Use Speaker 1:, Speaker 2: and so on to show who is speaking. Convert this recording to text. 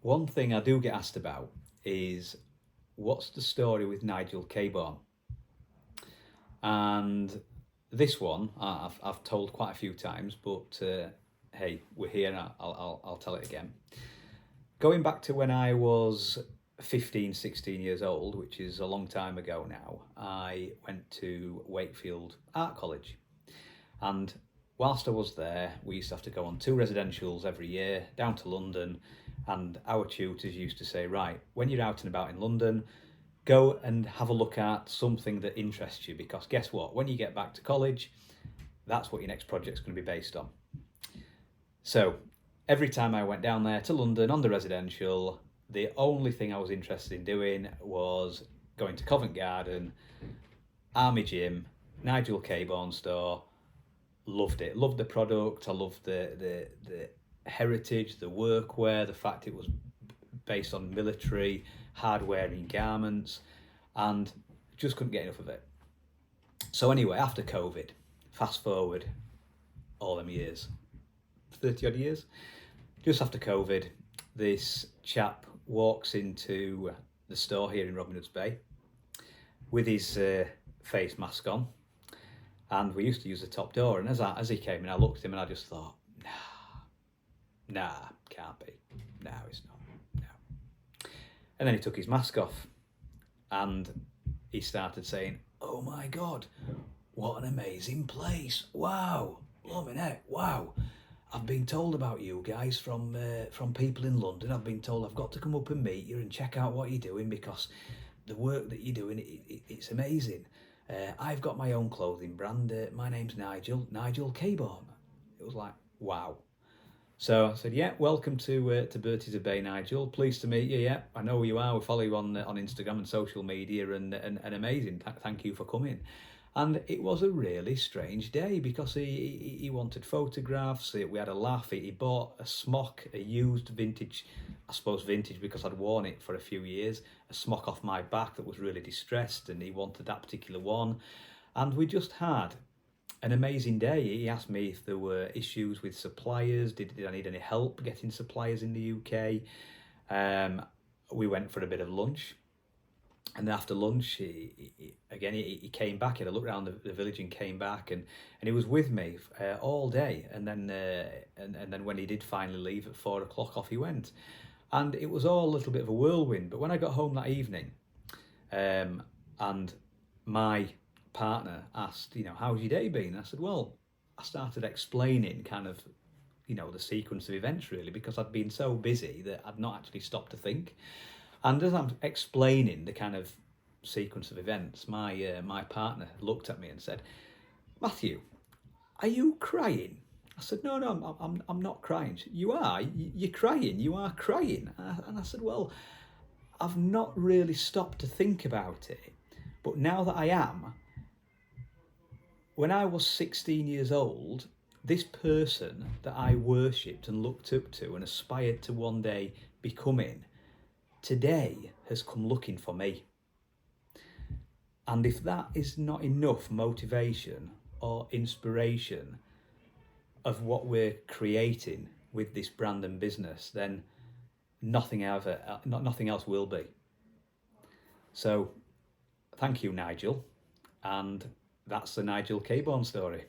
Speaker 1: One thing I do get asked about is what's the story with Nigel Cabourn? And this one I've told quite a few times, but hey, we're here and I'll tell it again. Going back to when I was 15, 16 years old, which is a long time ago now, I went to Wakefield Art College. And whilst I was there, we used to have to go on 2 residentials every year down to London. And our tutors used to say, right, when you're out and about in London, go and have a look at something that interests you, because guess what? When you get back to college, that's what your next project's going to be based on. So every time I went down there to London on the residential, the only thing I was interested in doing was going to Covent Garden, Army Gym, Nigel Cabourn store. Loved it. Loved the product. I loved the heritage, the workwear, the fact it was based on military hardware and garments, and just couldn't get enough of it. So anyway, after COVID, fast forward all them years, 30 odd years, just after COVID, this chap walks into the store here in Robin Hood's Bay with his face mask on, and we used to use the top door, and as he came in, I looked at him and I just thought, nah, can't be, no, it's not, no. And then he took his mask off and he started saying, oh my God, what an amazing place, wow, blimey heck, wow. I've been told about you guys from people in London. I've been told I've got to come up and meet you and check out what you're doing, because the work that you're doing, it's amazing. I've got my own clothing brand. My name's Nigel Cabourn. It was like, wow. So I said, yeah, welcome to Bertie's of Bay, Nigel. Pleased to meet you. Yeah, I know who you are. We follow you on Instagram and social media, and amazing. Thank you for coming. And it was a really strange day, because he wanted photographs. We had a laugh. He bought a smock, a used vintage, I suppose vintage because I'd worn it for a few years, a smock off my back that was really distressed, and he wanted that particular one. And we just had an amazing day. He asked me if there were issues with suppliers. Did I need any help getting suppliers in the UK? We went for a bit of lunch. And then after lunch, he came back. He had a look around the village and came back, and he was with me all day. And then when he did finally leave at 4 o'clock, off he went. And it was all a little bit of a whirlwind. But when I got home that evening, and my partner asked, how's your day been? I said, well, I started explaining kind of, the sequence of events really, because I'd been so busy that I'd not actually stopped to think. And as I'm explaining the kind of sequence of events, my partner looked at me and said, Matthew, are you crying? I said, no, I'm not crying. You are? You're crying? You are crying? And I said, well, I've not really stopped to think about it, but now that I am, when I was 16 years old, this person that I worshipped and looked up to and aspired to one day becoming, today has come looking for me. And if that is not enough motivation or inspiration of what we're creating with this brand and business, then nothing else will be. So thank you, Nigel. And that's the Nigel Cabourn story.